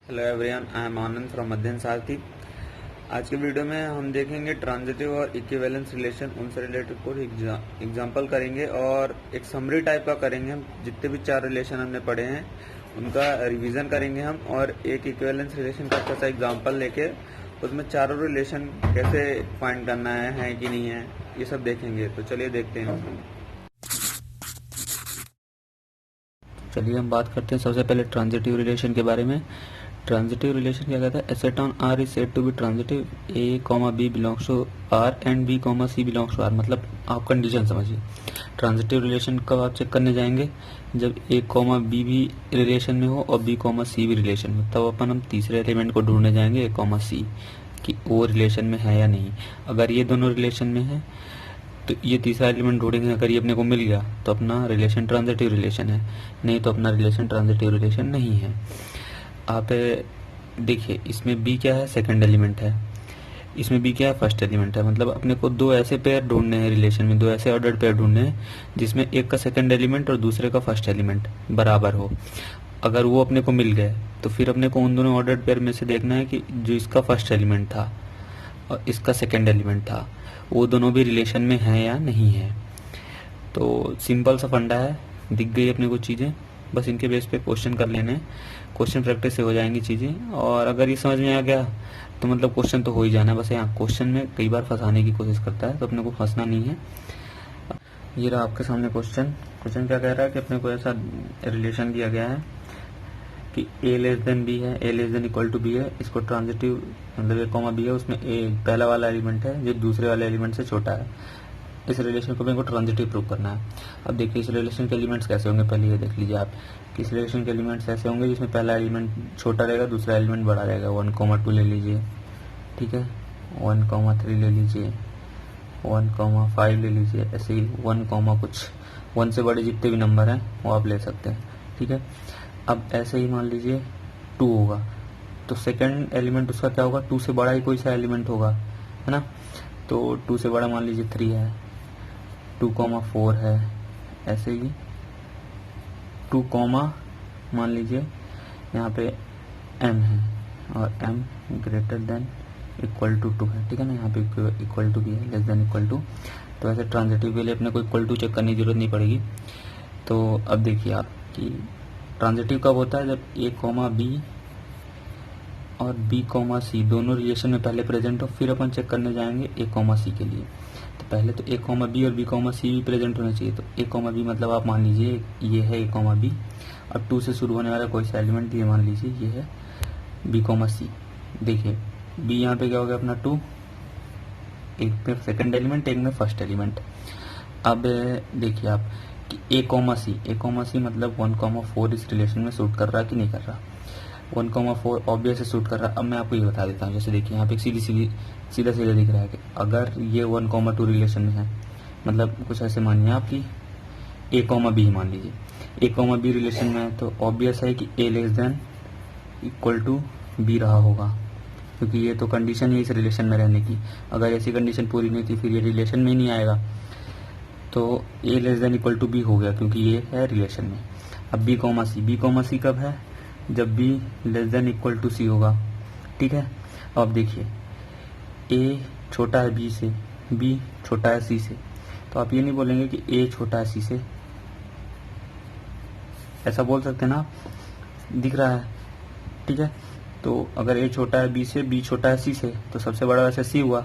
Hello everyone, I am Anand from अध्ययन सारथी। आज के वीडियो में हम देखेंगे ट्रांजिटिव और इक्विवेलेंस रिलेशन, उनसे रिलेटेड कुछ एग्जांपल करेंगे और एक समरी टाइप का करेंगे। हम जितने भी 4 रिलेशन हमने पढ़े हैं उनका रिवीजन करेंगे हम, और एक इक्विवेलेंस रिलेशन का अच्छा सा एग्जांपल लेके उसमें चारों रिलेशन कैसे फाइंड करना है कि नहीं है, ये सब देखेंगे। तो चलिए देखते हैं। चलिए हम बात करते हैं सबसे पहले ट्रांजिटिव रिलेशन के बारे में। ट्रांजिटिव रिलेशन क्या कहता है? A set on R is said to be transitive A comma B belongs to R and B comma C belongs to R. मतलब आप कंडीशन समझिए। ट्रांजिटिव रिलेशन कब आप चेक करने जाएंगे? जब ए कॉमा बी भी रिलेशन में हो और बी कॉमा सी भी रिलेशन में, तब अपन हम तीसरे एलिमेंट को ढूंढने जाएंगे ए कॉमा सी कि वो रिलेशन में है या नहीं। अगर ये दोनों रिलेशन में है तो ये तीसरा एलिमेंट ढूंढेंगे। अगर ये अपने को मिल गया तो अपना रिलेशन ट्रांजिटिव रिलेशन है, नहीं तो अपना रिलेशन ट्रांजिटिव रिलेशन नहीं है। आप देखिए, इसमें बी क्या है? सेकंड एलिमेंट है। इसमें बी क्या है? फर्स्ट एलिमेंट है। मतलब अपने को दो ऐसे पेयर ढूंढने हैं रिलेशन में, दो ऐसे ऑर्डर्ड पेयर ढूंढने हैं जिसमें एक का सेकंड एलिमेंट और दूसरे का फर्स्ट एलिमेंट बराबर हो। अगर वो अपने को मिल गए तो फिर अपने को उन दोनों ऑर्डर्ड पेयर में से देखना है कि जो इसका फर्स्ट एलिमेंट था और इसका सेकंड एलिमेंट था, वो दोनों भी रिलेशन में है या नहीं है। तो सिंपल सा फंडा है, दिख गई अपने को चीज़ें, बस इनके बेस पे क्वेश्चन कर लेने। क्वेश्चन प्रैक्टिस से हो जाएंगी चीज़ें, और अगर ये समझ में आ गया तो मतलब क्वेश्चन तो हो ही जाना है। बस यहाँ क्वेश्चन में कई बार फंसाने की कोशिश करता है, तो अपने को फंसना नहीं है। ये रहा आपके सामने क्वेश्चन। क्वेश्चन क्या कह रहा है कि अपने को ऐसा रिलेशन दिया गया है कि ए लेस देन बी है, A less than equal to B है। इसको ट्रांजिटिव मतलब ए कॉमा बी है, उसमें ए पहला वाला एलिमेंट है जो दूसरे वाले एलिमेंट से छोटा है। इस रिलेशन को मेरे को ट्रांजिटिव प्रूव करना है। अब देखिए इस रिलेशन के एलिमेंट्स कैसे होंगे, पहले ये देख लीजिए आप कि इस रिलेशन के एलिमेंट्स ऐसे होंगे जिसमें पहला एलिमेंट छोटा रहेगा, दूसरा एलिमेंट बड़ा रहेगा। 1,2 ले लीजिए, ठीक है। 1,3 ले लीजिए, 1,5 ले लीजिए, ऐसे ही 1, कुछ 1 से बड़े जितने भी नंबर हैं वो आप ले सकते हैं, ठीक है। अब ऐसे ही मान लीजिए 2 होगा तो सेकंड एलिमेंट उसका क्या होगा? 2 से बड़ा ही कोई सा एलिमेंट होगा, है ना। तो 2 से बड़ा मान लीजिए 3 है, 2,4 है, ऐसे ही 2, मान लीजिए यहाँ पे m है और m greater than equal to 2 है, ठीक है ना। यहाँ पे इक्वल टू भी है, लेस देन इक्वल टू। तो ऐसे ट्रांजिटिव के लिए अपने को इक्वल टू चेक करने की जरूरत नहीं पड़ेगी। तो अब देखिए आप कि ट्रांजिटिव कब होता है? जब a कॉमा बी और b कॉमा सी दोनों रिलेशन में पहले प्रेजेंट हो, फिर अपन चेक करने जाएंगे a कॉमा सी के लिए। तो पहले तो a कॉमा बी और b कॉमा सी भी प्रेजेंट होना चाहिए। तो a कॉमा बी मतलब आप मान लीजिए ये है a कॉमा बी, अब 2 से शुरू होने वाला कोई सा एलिमेंट ये मान लीजिए ये है b कॉमा सी। देखिए b यहाँ पे क्या हो गया अपना 2, एक में सेकंड एलिमेंट, एक में फर्स्ट एलिमेंट। अब देखिए आप कि a कॉमा सी मतलब 1,4 इस रिलेशन में सूट कर रहा है कि नहीं कर रहा। 1,4 ऑब्वियस से सूट कर रहा है। अब मैं आपको ये बता देता हूँ। जैसे देखिए यहाँ पे सीधा दिख रहा है कि अगर ये 1,2 रिलेशन में है, मतलब कुछ ऐसे मानिए आप कि a कॉमा बी मान लीजिए a कॉमा बी रिलेशन में है, तो ऑब्वियस है कि a less than equal to b रहा होगा, क्योंकि ये तो कंडीशन है इस रिलेशन में रहने की। अगर ऐसी कंडीशन पूरी नहीं थी फिर ये रिलेशन में ही नहीं आएगा। तो a less than equal to b हो गया क्योंकि ये है रिलेशन में। अब b कॉमा सी कब है? जब b less than equal to C होगा, ठीक है। अब देखिए a छोटा है b से, b छोटा है c से, तो आप ये नहीं बोलेंगे कि a छोटा है c से, ऐसा बोल सकते हैं ना आप, दिख रहा है, ठीक है। तो अगर a छोटा है b से, b छोटा है c से, तो सबसे बड़ा वैसे c हुआ,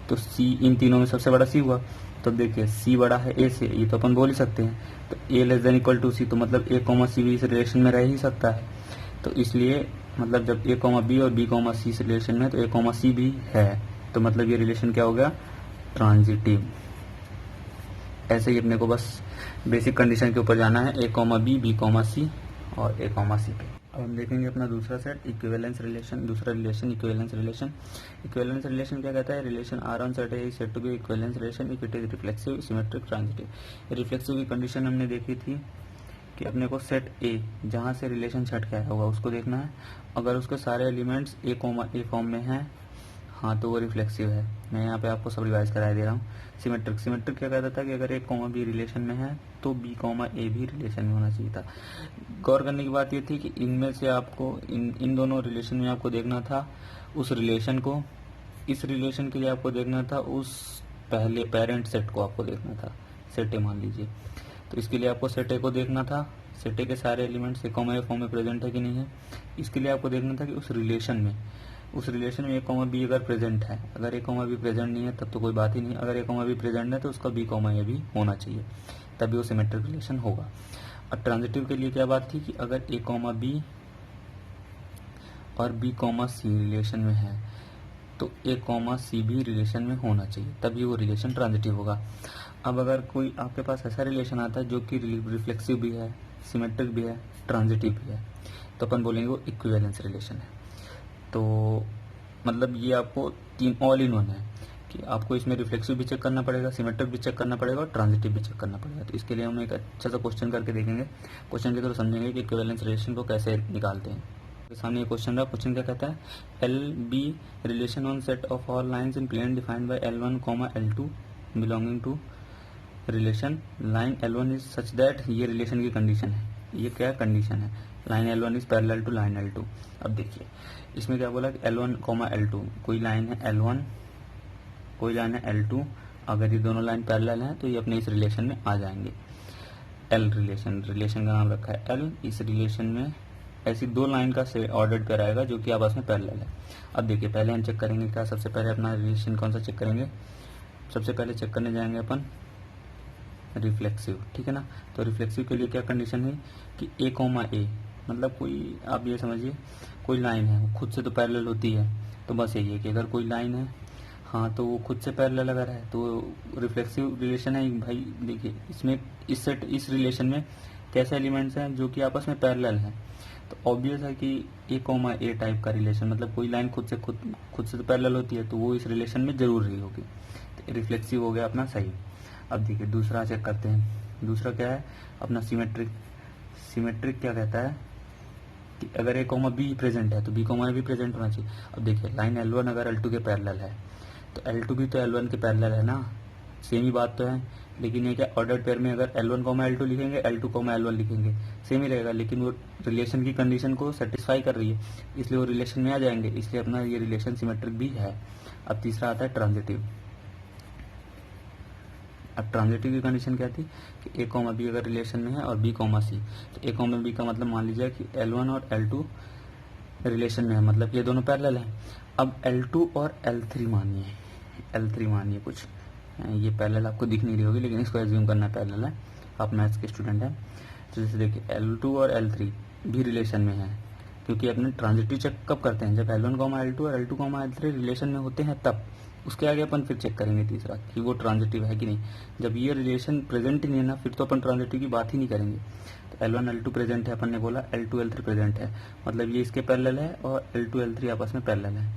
तो c इन तीनों में सबसे बड़ा c हुआ। तो देखिए c बड़ा है a से, ये तो अपन बोल ही सकते हैं। तो a less than equal to C, तो मतलब a कॉमा सी भी इस रिलेशन में रह ही सकता है। तो इसलिए मतलब जब a कॉमा बी और b कॉमा सी इस रिलेशन में, तो a कॉमा सी भी है, तो मतलब ये रिलेशन क्या हो गया? ट्रांजिटिव। ऐसे ही अपने को बस बेसिक कंडीशन के ऊपर जाना है, a comma B, b comma C और a कॉमा सी पे। अब हम देखेंगे अपना दूसरा सेट इक्विवेलेंस रिलेशन, दूसरा relation equivalence relation. Equivalence relation क्या कहता है? Relation R on set A is said to be equivalence relation if it is reflexive, symmetric, transitive. Reflexive की कंडीशन हमने देखी थी कि अपने को सेट ए जहाँ से रिलेशन छट के आया होगा उसको देखना है। अगर उसके सारे एलिमेंट्स ए कॉमा ए फॉर्म में हैं हाँ तो वो रिफ्लेक्सिव है। मैं यहाँ पे आपको सब रिवाइज करा दे रहा हूँ। सिमेट्रिक, सिमेट्रिक क्या कहता था कि अगर ए कॉमा बी रिलेशन में है तो बी कॉमा ए भी रिलेशन में होना चाहिए था। गौर करने की बात ये थी कि इनमें से आपको इन दोनों रिलेशन में आपको देखना था उस रिलेशन को, इस रिलेशन के लिए आपको देखना था उस पहले पेरेंट सेट को आपको देखना था। सेट ए मान लीजिए, तो इसके लिए आपको सेट ए को देखना था, सेट ए के सारे एलिमेंट्स ए कॉमा ए फॉर्म में प्रेजेंट है कि नहीं है। इसके लिए आपको देखना था कि उस रिलेशन में ए कॉमा बी अगर प्रेजेंट है, अगर ए कॉमा बी प्रेजेंट नहीं है तब तो कोई बात ही नहीं, अगर ए कॉमा बी प्रेजेंट है तो उसका बी कॉमा ए भी होना चाहिए, तभी वो सिमेट्रिक रिलेशन होगा। अब ट्रांजिटिव के लिए क्या बात थी कि अगर ए कॉमा बी और बी कॉमा सी रिलेशन में है तो ए कॉमा सी भी रिलेशन में होना चाहिए, तभी वो रिलेशन ट्रांजिटिव होगा। अब अगर कोई आपके पास ऐसा रिलेशन आता है जो कि रिफ्लेक्सिव भी है, सिमेट्रिक भी है, ट्रांजिटिव भी है, तो अपन बोलेंगे वो इक्विवेलेंस रिलेशन है। तो मतलब ये आपको तीन ऑल इन वन है कि आपको इसमें रिफ्लेक्सिव भी चेक करना पड़ेगा, सिमेट्रिक भी चेक करना पड़ेगा और ट्रांजिटिव भी चेक करना पड़ेगा। तो इसके लिए हम एक अच्छा सा क्वेश्चन करके देखेंगे, क्वेश्चन के थ्रू समझेंगे कि इक्विवेलेंस रिलेशन को कैसे निकालते हैं। तो सामने ये क्वेश्चन रहा, क्वेश्चन क्या कहता है, L be relation on set of all lines in plane defined by L1, L2 belonging to relation line L1 is such that, ये रिलेशन की कंडीशन है, ये क्या कंडीशन है, line L1 is parallel to line L2। अब देखिए इसमें क्या बोला कि L1, L2, कोई लाइन है L1, कोई लाइन है L2, अगर ये दोनों लाइन पैरेलल हैं तो ये अपने इस रिलेशन में आ जाएंगे। L रिलेशन, रिलेशन का नाम रखा है L, इस रिलेशन में ऐसी दो लाइन का ऑर्डर्ड पेयर आएगा जो कि आपस में पैरेलल है। अब देखिए पहले हम चेक करेंगे क्या, सबसे पहले अपना रिलेशन कौन सा चेक करेंगे, सबसे पहले चेक करने जाएंगे अपन रिफ्लेक्सिव, ठीक है ना। तो रिफ्लेक्सिव के लिए क्या कंडीशन है कि ए कॉमा ए, मतलब कोई आप ये समझिए कोई लाइन है वो खुद से तो पैरेलल होती है, तो बस यही है कि अगर कोई लाइन है हाँ तो वो खुद से पैरेलल अगर है तो रिफ्लेक्सिव रिलेशन है भाई। देखिए इसमें इस रिलेशन में कैसे एलिमेंट्स हैं जो कि आपस में पैरेलल हैं, तो ऑब्वियस है कि ए कॉमा ए टाइप का रिलेशन, मतलब कोई लाइन खुद से तो पैरेलल होती है तो वो इस रिलेशन में जरूर रही होगी, तो रिफ्लेक्सिव हो गया अपना सही। अब देखिए दूसरा चेक करते हैं, दूसरा क्या है अपना सिमेट्रिक। सिमेट्रिक क्या कहता है कि अगर ए कॉमा बी प्रेजेंट है तो बी कॉमा ए भी प्रेजेंट होना चाहिए। अब देखिए लाइन L1 अगर L2 के पैरेलल है तो L2 भी तो L1 के पैरेलल है ना, सेम ही बात तो है। लेकिन ये क्या ऑर्डर्ड पेयर में अगर L1, L2 लिखेंगे, L2, L1 लिखेंगे, सेम ही रहेगा, लेकिन वो रिलेशन की कंडीशन को सेटिस्फाई कर रही है इसलिए वो रिलेशन में आ जाएंगे, इसलिए अपना ये रिलेशन सिमेट्रिक भी है। अब तीसरा आता है ट्रांजिटिव। अब ट्रांजिटिव की कंडीशन क्या थी कि ए कॉमा बी अगर रिलेशन में है और बी कॉमा सी, तो ए कॉमा बी का मतलब मान लीजिए कि L1 और L2 रिलेशन में है, मतलब ये दोनों पैरेलल हैं। अब L2 और L3 मानिए कुछ, ये पैरेलल आपको दिख नहीं रही होगी लेकिन इसको एज्यूम करना पैरेलल है, आप मैथ्स के स्टूडेंट हैं। तो जैसे देखिए L2 और L3 भी रिलेशन में है, क्योंकि अपने ट्रांजिटिव चेक कब करते हैं, जब L1, L2 और L2, L3 रिलेशन में होते हैं तब। उसके आगे अपन फिर चेक करेंगे तीसरा कि वो ट्रांजिटिव है कि नहीं। जब ये रिलेशन प्रेजेंट ही नहीं है ना फिर तो अपन ट्रांजिटिव की बात ही नहीं करेंगे। तो L1, L2 प्रेजेंट है, अपन ने बोला L2, L3 प्रेजेंट है, मतलब ये इसके पैरेलल है और L2, L3 आपस में पैरेलल है।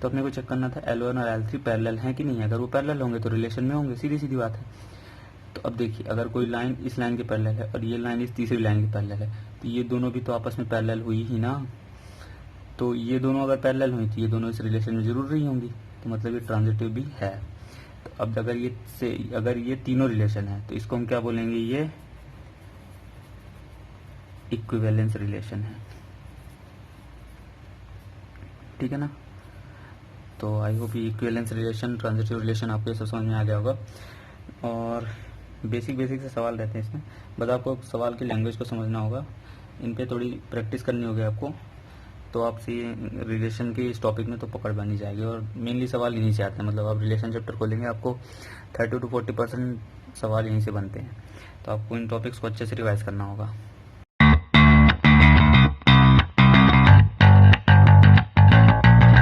तो अपने को चेक करना था L1 और L3 पैरेलल हैं कि नहीं है, अगर वो पैरेलल होंगे तो रिलेशन में होंगे, सीधी सीधी बात है। तो अब देखिए अगर कोई लाइन इस लाइन के पैरेलल है और ये लाइन इस तीसरी लाइन के पैरेलल है तो ये दोनों भी तो आपस में पैरेलल हुई ही ना, तो ये दोनों अगर पैरेलल हुई तो ये दोनों इस रिलेशन में जरूर रही होंगी, तो मतलब ये ट्रांजिटिव भी है। तो अब अगर ये तीनों रिलेशन है तो इसको हम क्या बोलेंगे, ये इक्विवेलेंस रिलेशन है, ठीक है ना। तो आई होप ये इक्विवेलेंस रिलेशन, ट्रांजिटिव रिलेशन आपको ये सब समझ में आ गया होगा। और बेसिक से सवाल रहते हैं इसमें, बस आपको सवाल की लैंग्वेज को समझना होगा, इन पे थोड़ी प्रैक्टिस करनी होगी आपको, तो आपसे रिलेशन के इस टॉपिक में तो पकड़ बनी जाएगी। और मेनली सवाल यहीं से आते हैं, मतलब आप रिलेशन चैप्टर खोलेंगे आपको 30 to 40% सवाल यहीं से बनते हैं, तो आपको इन टॉपिक्स को अच्छे से रिवाइज करना होगा।